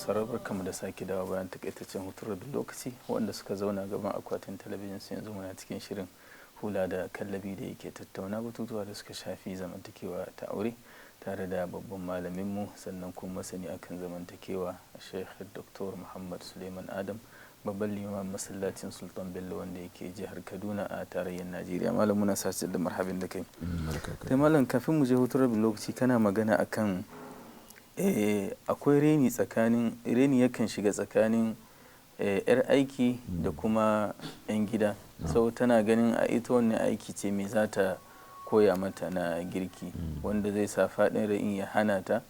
sauraro barkamu da sake dawo bayan takaitaccen hutun rabin lokaci wanda suka zauna gaban akwatin talabijin su yanzu muna cikin shirin hula da kallabi da yake tattauna batutuwa da suka shafi zamantakewa ta aure tare da babban malaminmu sannan kuma masani akan zamantakewa Sheikh Dr. Muhammad Sulaiman Adam babban limamin masallacin Sultan Bello wanda yake jihar Kaduna a tarayyar Najeriya. Malam muna sace da marhabin da kai. Kai malam kafin mu je hutun rabin lokaci kana magana akan akwai reni yakan shiga tsakanin yar aiki da kuma yan gida sau tana ganin a ita wannan aiki ce me za ta koya mata na girki wanda zai sa faɗin ra'in ya hana ta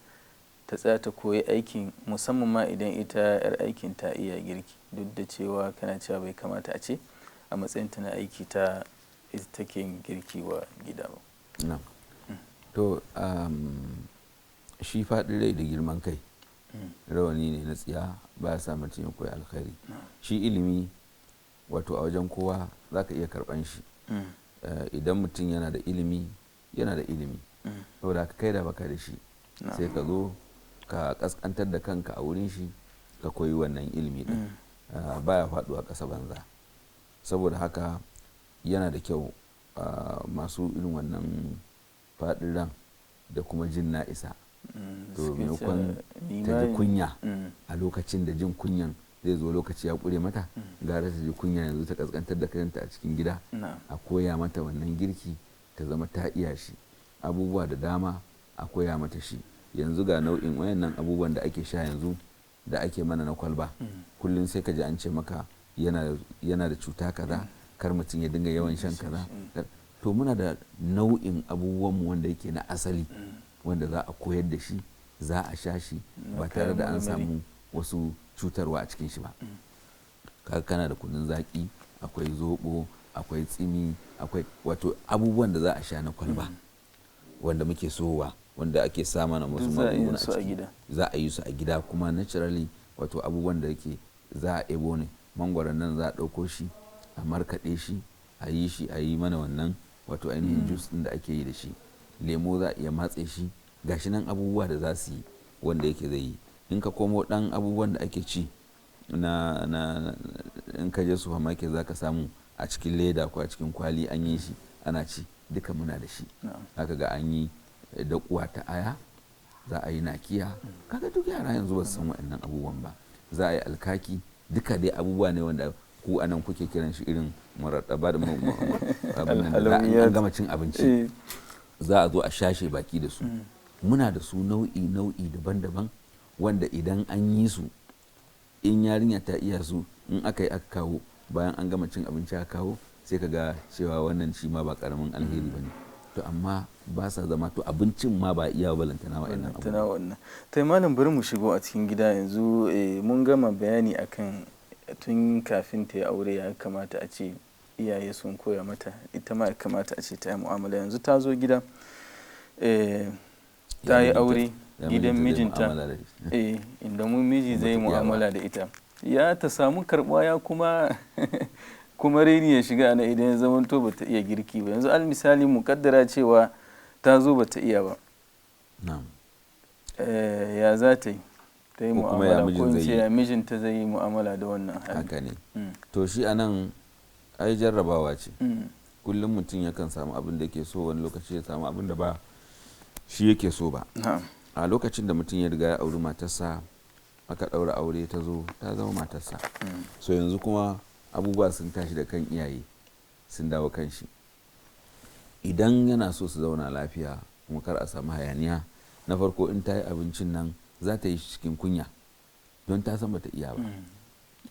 tsaya ta koyi aikin musamman ma idan ita yar aikin ta iya girki duk da cewa kana cewa bai kamata a ce a matsayin ta na aiki ta take girki wa gida ba. To shi faɗin rai da girman kai rawani ne na tsiya ba ya sa mutum ya koyi alkhairi. Shi ilimi wato a wajen kowa za ka iya karɓan shi idan mutum yana da ilimi saboda ka kai da baka da shi sai ka zo ka kaskantar da kanka a wurin shi ka koyi wannan ilimi din baya faɗuwa ƙasa banza. Saboda haka yana da kyau masu irin wannan faɗin ran da kuma jin na isa to maimakon ta ji kunya a lokacin da jin kunyan zai zo lokaci ya kure mata gara ta ji kunya yanzu ta kaskantar da kanta a cikin gida a koya mata wannan girki ta zama ta iya shi. Abubuwa da dama a koya mata shi. Yanzu ga nau'in wayannan abubuwan da ake sha yanzu da ake mana na kwalba kullum sai ka ji an ce maka yana da cuta kaza kar mutum ya dinga yawan shan kaza. To muna da nau'in abubuwanmu wanda yake na asali wanda za a koyar da shi za a sha shi ba tare da an samu wasu cutarwa a cikin shi ba. Kana da kunun zaki, akwai zobo, akwai tsimi, akwai wato abubuwan da za a sha na kwalba wanda muke sowa wanda ake sa mana wasu magunguna a ciki za a yi su a gida kuma naturally wato abubuwan da yake za a ebo ne mangwaron nan za a ɗauko shi a markaɗe shi a yi mana wannan wato ainihin juice ɗin da ake yi da shi. Lemo za a iya matse shi gashi nan abubuwa da za su yi wanda yake zai yi. In ka komo ɗan abubuwan da ake ci in ka je supermarket za ka samu a cikin leda ko a cikin kwali an yi shi ana ci duka muna da shi. Haka ga an yi daƙuwa ta aya za a yi nakiya kaga duk yara yanzu ba su san waɗannan abubuwan ba. Za a yi alkaki duka dai abubuwa ne wanda ku anan kuke kiran shi irin murattaba da an gama cin abinci za a zo a shashe baki da su. Muna da su nau'i daban-daban wanda idan an yi su in yarinya ta iya su in aka yi aka kawo bayan an gama cin abinci aka kawo sai ka ga cewa wannan shi ma ba karamin alheri ba ne. To amma ba sa zama to abincin ma ba iya balantana wa'annan abubuwa. Ta malam bari mu shigo a cikin gida yanzu mun gama bayani akan tun kafin ta yi aure ya kamata a ce iyaye sun koya mata ita ma ya kamata a ce ta yi mu'amala. Yanzu ta zo gida ta yi aure gidan mijinta inda miji zai yi mu'amala da ita ya ta samu karɓuwa ya kuma reni ya shiga na idan ya zama to bata iya girki ba. Yanzu misali mu kaddara cewa ta zo bata iya ba ya za ta yi ta yi mu'amala ko in ce ya mijinta zai yi mu'amala da wannan hali. Haka ne. To shi anan ai jarrabawa ce kullum mutum yakan samu abin da yake so wani lokaci ya samu abin da ba shi yake so ba. A lokacin da mutum ya riga ya auri matarsa aka ɗaura aure ta zo ta zama matarsa so yanzu kuma abubuwa sun tashi da kan iyaye sun dawo kan shi. Idan yana so su zauna lafiya kuma kar a samu hayaniya na farko in ta yi abincin nan za ta yi cikin kunya don ta san bata iya ba.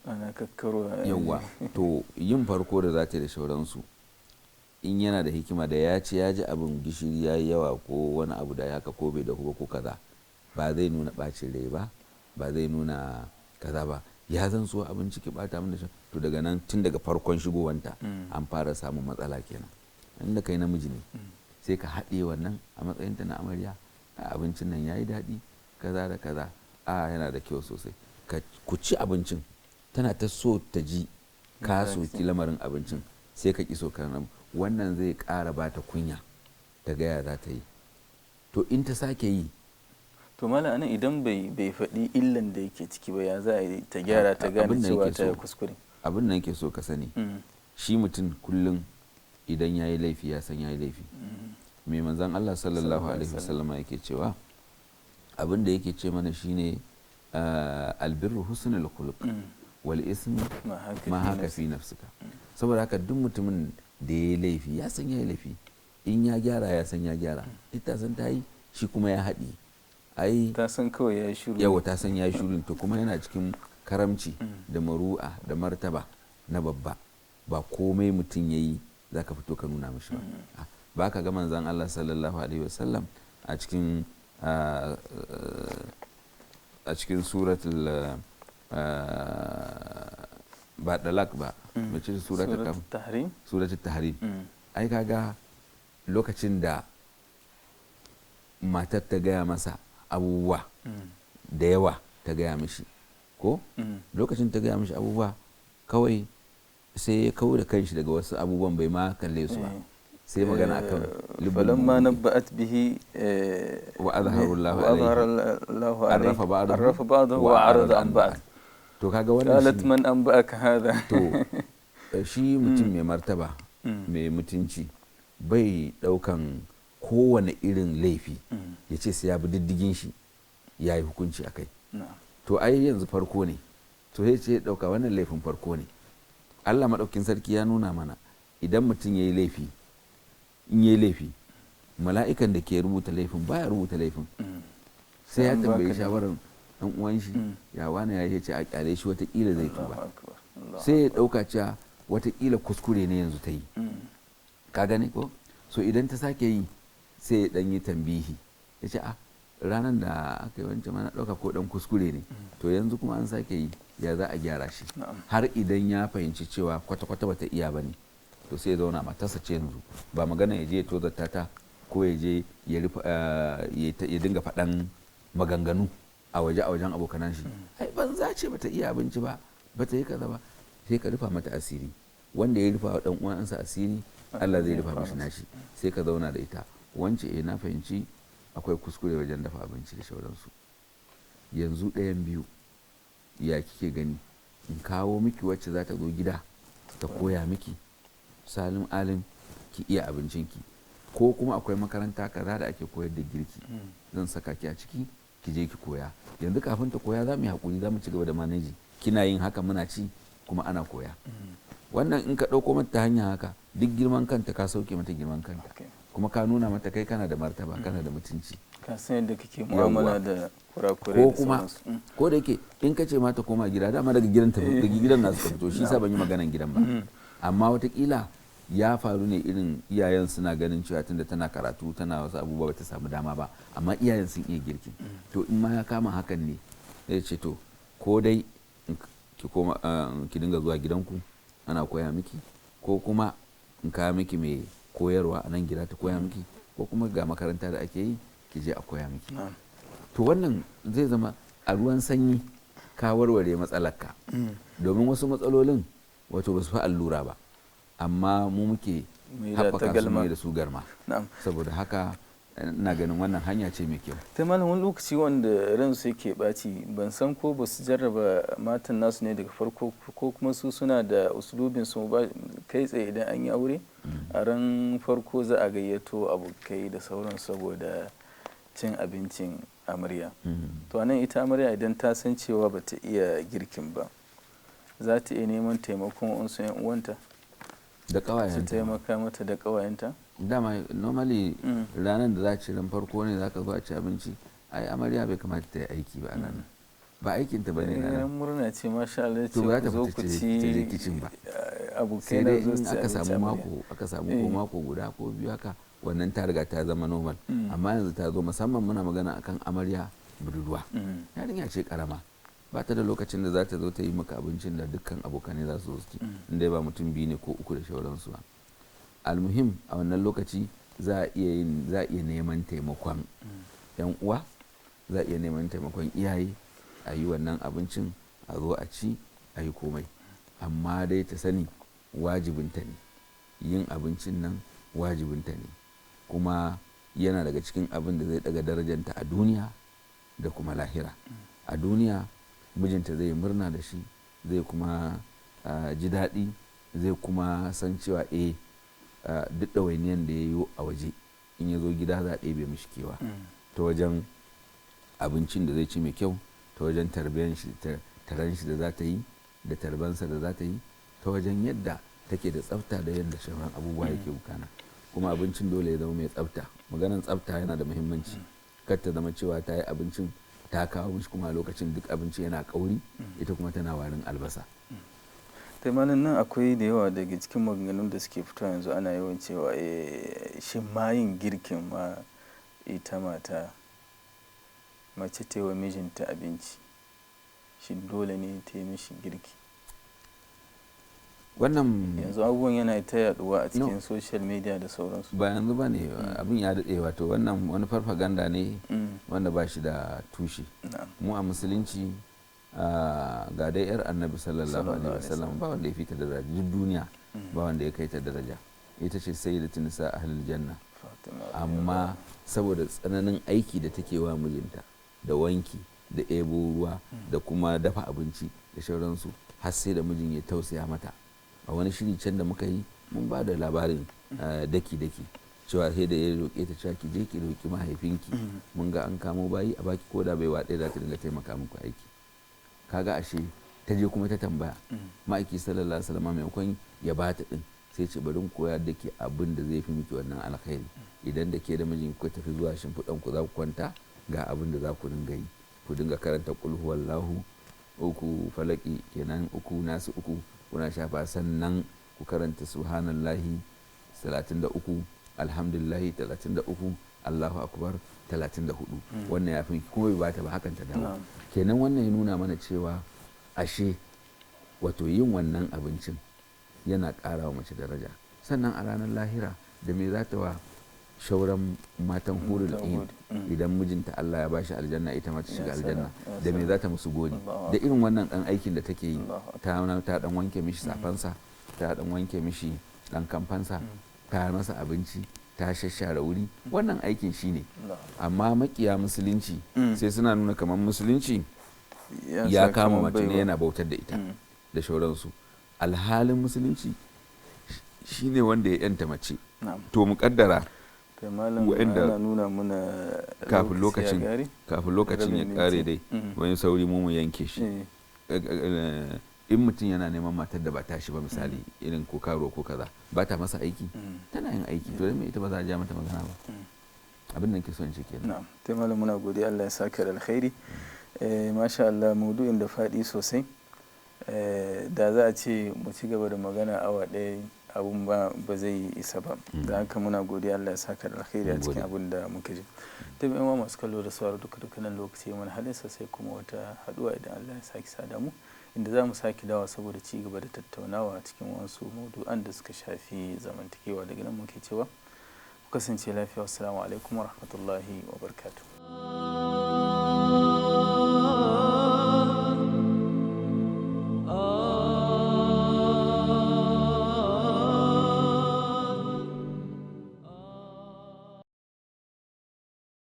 Ana kakkaro yawa to yin farko da za ta yi da shauransu in yana da hikima da ya ce ya ji abin gishiri ya yi yawa ko wani abu da ya haka ko bai da kuma ko kaza ba zai nuna ɓacin rai ba zai nuna kaza ba ya zan so abinci ki bata min da shi to daga nan tun daga farkon shigowanta an fara samun matsala kenan. Inda kai namiji ne sai ka haɗe wannan a matsayinta na amarya a abincin nan yayi daɗi kaza da kaza yana da kyau sosai ku ci abincin tana ta so ta ji ka soki lamarin abincin sai ka ki so kan wannan zai ƙara ba ta kunya ta gaya za ta yi. To in ta sake yi to mala anan idan bai faɗi illan da yake ciki ba, ya za a yi ta gyara ta gane cewa ta yi kuskure? Abin da yake so ka sani, shi mutum kullum idan ya yi laifi ya san ya yi laifi. mai manzan Allah sallallahu alaihi wasallama yake cewa, abin da yake ce mana shine albirru husnul khuluq wal ismu ma haka fi nafsika. saboda haka duk mutumin da ya yi laifi ya san ya yi laifi, in ya gyara ya san ya gyara, ita san ta yi shi kuma ya haɗi, ai ta san kawai ya yi shiru, yawa ta san ya yi shiru, to kuma yana cikin karamci da maru'a da martaba na babba. ba komai mutum ya yi za ka fito ka nuna mishi ba. ba ka ga manzan Allah sallallahu alaihi wasallam a cikin suratul ba dalak ba, mace suratul tahrim, ai kaga lokacin da matar ta gaya masa abubuwa da yawa, ta gaya mishi ko lokacin ta gaya mishi abubuwa, kawai sai ya kawo da kanshi daga wasu abubuwan, bai ma kalle su ba, sai magana akan falamma nabba'at bihi wa azharu Allahu alayhi arrafa ba'dahu wa arada an ba'd. to kaga wannan qalat man anba'aka hadha. to shi mutum mai martaba mai mutunci bai daukan kowane irin laifi ya ce sai ya bi diddigin shi ya yi hukunci a kai. to ai yanzu farko ne, to sai ce dauka wannan laifin farko ne. Allah maɗaukin sarki ya nuna mana idan mutum ya yi laifi, in ya yi laifi, mala'ikan da ke rubuta laifin baya rubuta laifin, sai ya tambayi shawarar ɗan uwan shi, ya wani ya ce a kyale shi watakila zai tuba, sai ya ɗauka cewa watakila kuskure ne yanzu ta yi, ka gane ko? so idan ta sake yi sai ya ɗan yi tambihi, ya ce a ranar da aka yi wancan mana ɗauka ko ɗan kuskure ne, to yanzu kuma an sake yi, ya za a gyara shi. har idan ya fahimci cewa kwata-kwata bata iya ba ne, to sai ya zauna matarsa ce yanzu, ba magana ya je ya tozarta ta ko ya je ya dinga faɗan maganganu a wajen abokanan shi, ai banza ce bata iya abinci ba, bata yi kaza ba, sai ka rufa mata asiri. wanda ya rufa wa ɗan uwansa asiri, Allah zai rufa mishi nashi. sai ka zauna da ita, wance na fahimci akwai kuskure wajen dafa abinci da sauransu, yanzu ɗayan biyu, ya kike gani, in kawo miki wacce za ta zo gida ta koya miki salim alim ki iya abincinki, ko kuma akwai makaranta kaza da ake koyar da girki, zan saka ki a ciki ki je ki koya. yanzu kafin ta koya za mu yi hakuri, za mu ci gaba da manaji, kina yin haka muna ci kuma ana koya. wannan in ka ɗauko mata hanya haka, duk girman kanta ka sauke mata girman kanta, kuma ka nuna mata kai kana da martaba, kana da mutunci, ka san yadda kake mu'amala da kurakure ko kuma ko da yake in ka ce mata koma gida, dama daga gidan nasu ka fito, shi sa ban yi maganan gidan ba. amma watakila ya faru ne irin iyayen suna ganin cewa tunda tana karatu tana wasu abubuwa bata samu dama ba, amma iyayen sun iya girki, to in ma ya kama hakan ne zai ce to ko dai ki koma ki dinga zuwa gidanku ana koya miki, ko kuma in kawo miki mai koyarwa a nan gida ta koya miki, ko kuma ga makaranta da ake yi ki je a koya miki. to wannan zai zama a ruwan sanyi ka warware matsalarka, domin wasu matsalolin wato ba su fi allura ba, amma mu muke haɓaka su mai da su garma. saboda haka ina ganin wannan hanya ce mai kyau. ta malam, wani lokaci wanda ransu yake ɓaci, ban san ko ba su jarraba matan nasu ne daga farko, ko kuma su suna da usulubin su ba kai tsaye idan an yi aure a ran farko za a gayyato abokai da sauran saboda cin abincin amarya. to nan ita amarya idan ta san cewa ba ta iya girkin ba, za ta iya neman taimakon wasu 'yan uwanta da ƙawayenta, su taimaka mata da ƙawayenta. dama normally ranar da za ci ran farko ne za ka zo a ci abinci, ai amarya bai kamata ta yi aiki ba nan, ba aikinta ba ne nan, murna ce masha Allah, ce to zo ku ci kicin ba, abokai sai na dai zo in su aka samu abinci aka samu ko mako guda ko biyu haka, wannan ta riga ta zama normal. amma yanzu ta zo, musamman muna magana akan amarya budurwa, yarinya ce karama, ba ta da lokacin da za ta zo ta yi maka abincin da dukkan abokanai za su zo su ci, inda ba mutum biyu ne ko uku da shauransu ba. almuhim a wannan lokaci za a iya neman taimakon yan uwa, za a iya neman taimakon iyaye, a yi wannan abincin, a zo a ci, a yi komai. amma dai ta sani wajibinta ne, yin abincin nan wajibinta ne, kuma yana daga cikin abin da zai daga darajanta a duniya da kuma lahira. A duniya mijinta zai murna da shi, zai kuma ji daɗi, zai kuma san cewa duk ɗawainiyan da ya yi a waje in ya zo gida za a ɗebe mishi kewa ta wajen abincin da zai ci mai kyau, ta wajen taran shi da za ta yi da tarbansa da za ta yi, ta wajen yadda take da tsafta da yadda shauran abubuwa yake bukana. Kuma abincin dole ya zama mai tsafta. Maganar tsafta yana da muhimmanci. Kar ta zama cewa ta yi abincin ta kawo mishi kuma lokacin duk abinci yana kauri, ita kuma tana warin albasa. Taimanin nan akwai da yawa daga cikin maganganun da suke fitowa yanzu ana yawan cewa shi ma yin girkin ma ita mata mace ta yi wa mijinta abinci, shi dole ne ta yi mishi girki. Wannan yanzu abubuwan yana ta yaduwa a cikin social media da sauransu. Ba yanzu ba ne, abin ya daɗe. Wato wannan wani farfaganda ne wanda ba shi da tushe. Mu a musulunci ga dai yar annabi sallallahu alaihi wasallam ba wanda ya fita da daraja duk duniya, ba wanda ya kai ta daraja. Ita ce sayyidatun nisa ahlul janna. Amma saboda tsananin aiki da take wa mijinta da wanki da ebo ruwa da kuma dafa abinci da sauransu, har sai da mijin ya tausaya mata. A wani shiri can da muka yi mun ba da labarin daki-daki cewa sai da ya roƙe ta cewa ki je ki roƙi mahaifinki, mun ga an kamo bayi a baki ko da bai waɗe za ta dinga taimaka muku aiki. Kaga ashe ta je kuma ta tambaya ma'aiki sallallahu alaihi wasallam maimakon ya ba ta din sai ce bari koyar da ke abin da zai fi miki wannan alkhairi. Idan da ke da mijin ku tafi zuwa shimfiɗan ku za ku kwanta, ga abin da za ku dinga yi. Ku dinga karanta qul huwallahu uku, falaki kenan uku, nasu uku, kuna shafa, sannan ku karanta subhanallahi 33, alhamdulillahi 33, Allahu akbar 34. Wannan ya fi kuma bai bata ba, hakan ta dawo. Kenan wannan ya nuna mana cewa ashe wato yin wannan abincin yana ƙara wa mace daraja. Sannan a ranar lahira da me za ta wa shauran matan hurul ain idan mijinta Allah ya bashi aljanna ita ma ta shiga aljanna, da me za ta musu gori da irin wannan dan aikin da take yi. Ta dan wanke mishi safansa, ta dan wanke mishi dan kamfansa, ta masa abinci, ta shashshare wuri. Wannan aikin shine. Amma makiya musulunci sai suna nuna kamar musulunci ya kama mace ne yana bautar da ita da shauransu. Alhalin musulunci shine wanda ya yanta mace. To muƙaddara wa'anda nuna muna kafin lokacin ya kare dai wani sauri mu yanke shi. In mutum yana neman matar da ba tashi ba misali irin ko karo ko kaza, ba ta masa aiki, tana yin aiki, to me ita ba za a ja mata magana ba. Abin da ke son shi kenan. Na'am, tai malam muna godiya, Allah ya saka da alkhairi. Masha Allah, maudu'in da faɗi sosai. Da za a ce mu ci gaba da magana awa ɗaya abun ba zai isa ba. Da haka muna godiya, Allah ya saka da alkhairi a cikin abin da muka ji. Ta bi yan masu kallo da sauraro duka nan lokaci mana halinsa, sai kuma wata haɗuwa idan Allah ya saki sada mu, inda za mu sake dawa saboda ci gaba da tattaunawa cikin wasu maudu'an da suka shafi zamantakewa. Daga nan muke cewa ku kasance lafiya. Wassalamu alaikum wa rahmatullahi wa barakatuh.